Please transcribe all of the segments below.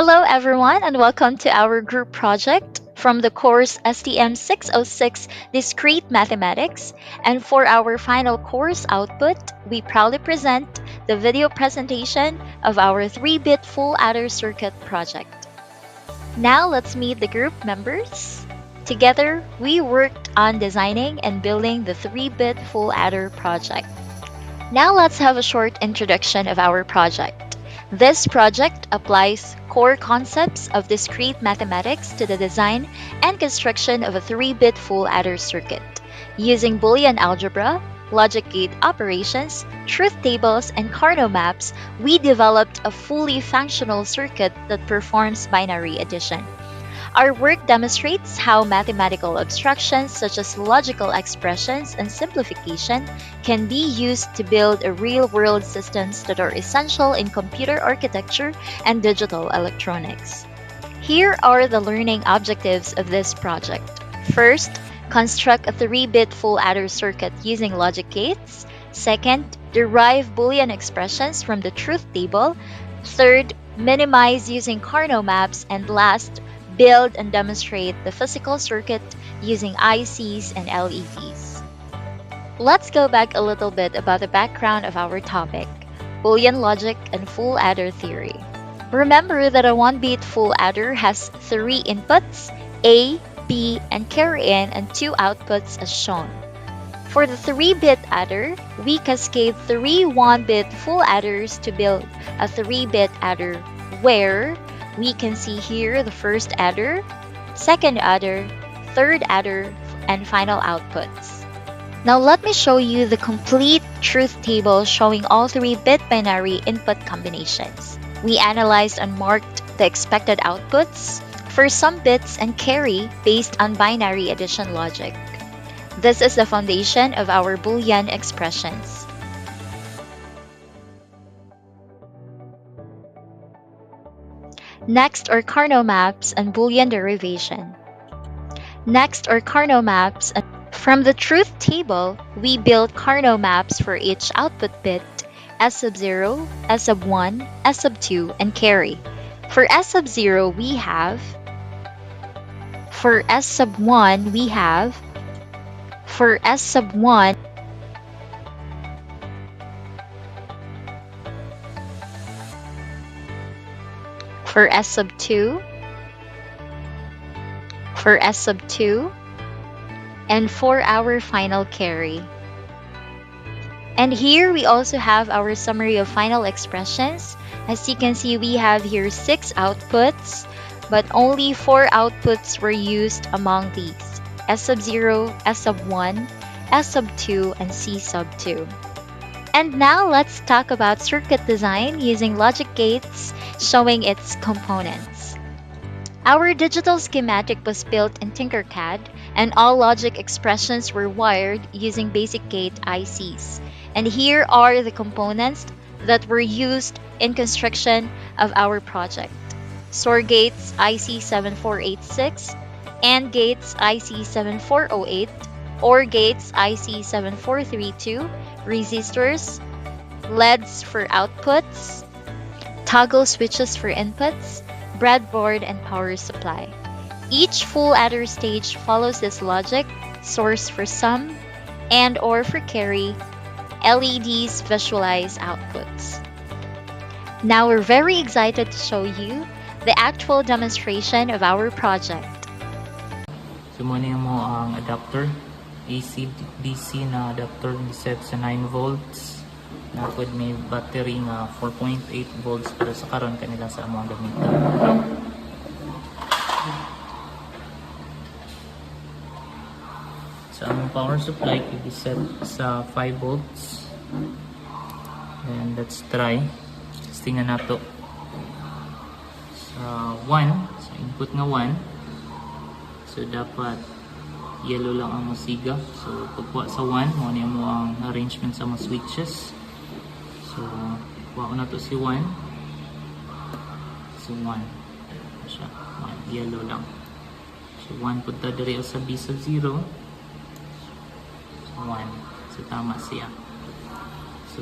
Hello everyone and welcome to our group project from the course STM 606 Discrete Mathematics. And for our final course output, we proudly present the video presentation of our 3-bit full adder circuit project. Now let's meet the group members. Together, we worked on designing and building the 3-bit full adder project. Now let's have a short introduction of our project. This project applies core concepts of discrete mathematics to the design and construction of a 3-bit full adder circuit. Using Boolean algebra, logic gate operations, truth tables, and Carnot maps, we developed a fully functional circuit that performs binary addition. Our work demonstrates how mathematical abstractions such as logical expressions and simplification can be used to build real-world systems that are essential in computer architecture and digital electronics. Here are the learning objectives of this project. First, construct a 3-bit full adder circuit using logic gates. Second, derive Boolean expressions from the truth table. Third, minimize using Carnot maps. And last, build and demonstrate the physical circuit using ICs and LEDs. Let's go back a little bit about the background of our topic, Boolean logic and full adder theory. Remember that a 1-bit full adder has 3 inputs, A, B, and carry in, and 2 outputs as shown. For the 3-bit adder, we cascade 3 1-bit full adders to build a 3-bit adder where we can see here the first adder, second adder, third adder, and final outputs. Now let me show you the complete truth table showing all 3-bit binary input combinations. We analyzed and marked the expected outputs for some bits and carry based on binary addition logic. This is the foundation of our Boolean expressions. Next are Carnot maps and Boolean derivation. Next are Carnot maps. From the truth table, we build Carnot maps for each output bit, S sub 0, S sub 1, S sub 2, and carry. For S sub 0, we have. For S sub 1, we have. For S sub 1, for S sub 2, for S sub 2, and for our final carry. And here we also have our summary of final expressions. As you can see, we have here 6 outputs, but only 4 outputs were used among these: S sub 0, S sub 1, S sub 2, and C sub 2. And now let's talk about circuit design using logic gates showing its components. Our digital schematic was built in Tinkercad, and all logic expressions were wired using basic gate ICs. And here are the components that were used in construction of our project: SOR gates IC7486, AND gates IC7408, OR gates IC7432, resistors, LEDs for outputs, toggle switches for inputs, breadboard, and power supply. Each full adder stage follows this logic: source for sum, and or for carry, LEDs visualize outputs. Now we're very excited to show you the actual demonstration of our project. Sumunin mo ang adapter, AC-DC na adapter set sa 9 volts. Na pwede may battery nga 4.8 volts pero sa karon kanila sa among gamitan. So ang power supply could be set sa 5 volts. And let's try. Testingan nato. Sa 1, sa input nga 1. So dapat yellow lang ang masiga. So pagkuha sa 1, mo niya mo ang arrangement sa mga switches. So kuha ko na to si 1. So 1 siya, 1 yellow lang. So 1 punta diri sa B sub 0. So 1, so tama siya. So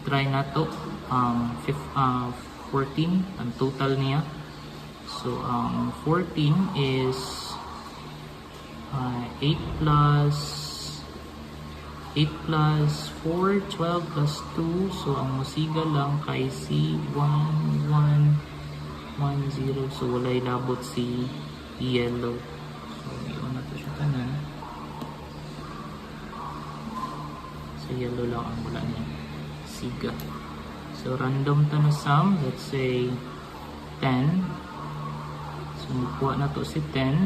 try na to 5 14 ang total niya. So ang 14 is 8 plus 4, 12 plus 2. So ang musiga lang kay si 1, 1, 1, 0. So walay labot si yellow. So iyon na to siya tanan. So yellow lang ang wala niya siga. So random to na sum, let's say 10. So magkuha na to si 10.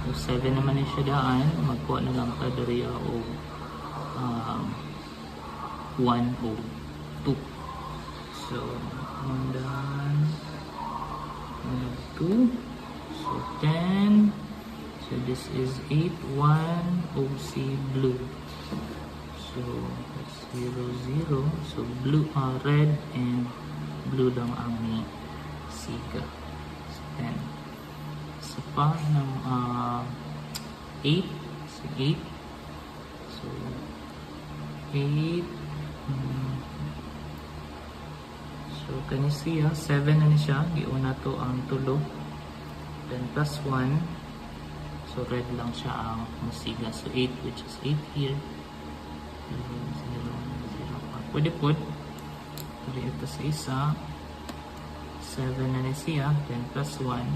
So 7 naman na siya daan, magkuha na lang ta diri o 1 o 2. So 1 daan 2. So 10. So this is 8, 1 o si blue. So that's 0, 0. So blue, red and blue lang ang ni siga. So 10. Isa pa ng 8. So 8. So 8. So kani siya 7 na ni siya. Giuna to ang tulo. Then plus 1. So red lang siya ang musiga. So 8, which is 8 here. 0, 0, 0. Pwede po. Pwede ito sa isa. 7 na ni siya. Then plus 1.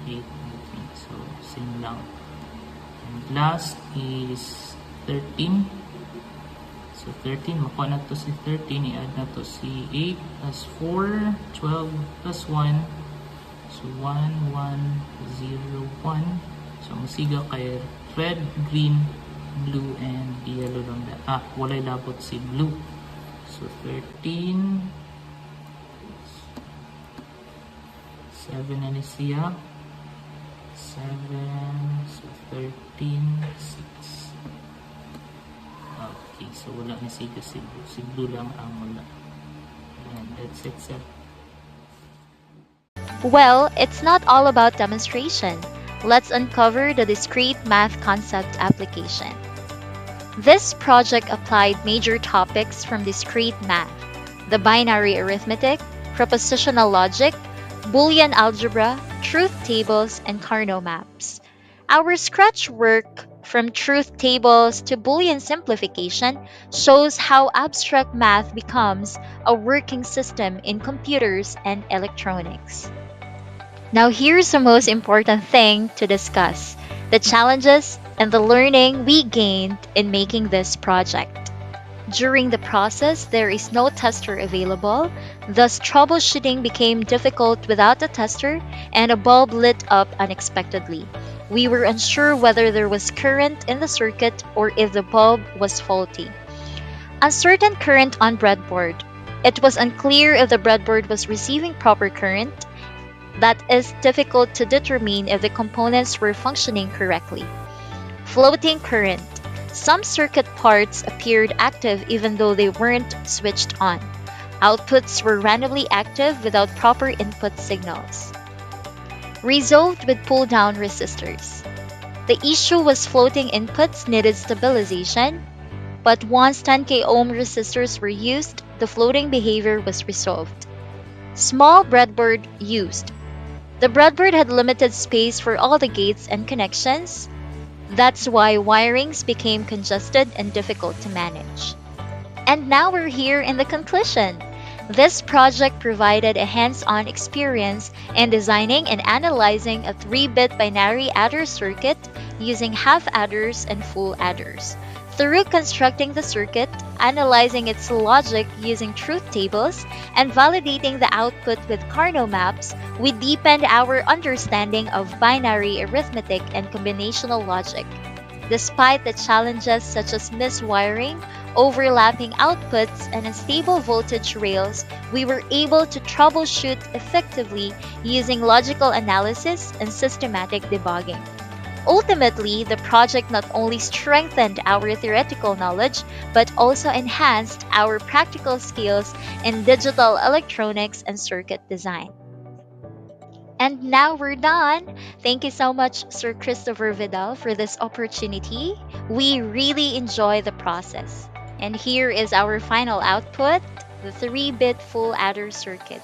8. So same lang. And last is 13. So 13. Makuha na to si 13. I-add na to si 8 plus 4. 12 plus 1. So 1, 1, 0, 1. So musiga kay red, green, blue, and yellow lang na. Walay labot si blue. So 13. 7 na ni siya. 7. So 13. 6. Okay. So wala na siya si blue. Si blue lang ang wala. And that's it, sir. Well, it's not all about demonstration. Let's uncover the discrete math concept application. This project applied major topics from discrete math: the binary arithmetic, propositional logic, Boolean algebra, truth tables, and Carnot maps. Our scratch work from truth tables to Boolean simplification shows how abstract math becomes a working system in computers and electronics. Now here's the most important thing to discuss: the challenges and the learning we gained in making this project. During the process, there is no tester available, thus troubleshooting became difficult without a tester, and a bulb lit up unexpectedly. We were unsure whether there was current in the circuit or if the bulb was faulty. Uncertain current on breadboard. It was unclear if the breadboard was receiving proper current. That is difficult to determine if the components were functioning correctly. Floating current. Some circuit parts appeared active even though they weren't switched on. Outputs were randomly active without proper input signals. Resolved with pull-down resistors. The issue was floating inputs needed stabilization, but once 10K ohm resistors were used, the floating behavior was resolved. Small breadboard used. The breadboard had limited space for all the gates and connections. That's why wirings became congested and difficult to manage. And now we're here in the conclusion. This project provided a hands-on experience in designing and analyzing a 3-bit binary adder circuit using half adders and full adders. Through constructing the circuit, analyzing its logic using truth tables, and validating the output with Carnot maps, we deepened our understanding of binary arithmetic and combinational logic. Despite the challenges such as miswiring, overlapping outputs, and unstable voltage rails, we were able to troubleshoot effectively using logical analysis and systematic debugging. Ultimately, the project not only strengthened our theoretical knowledge, but also enhanced our practical skills in digital electronics and circuit design. And now we're done. Thank you so much, Sir Christopher Vidal, for this opportunity. We really enjoy the process. And here is our final output, the 3-bit full adder circuit.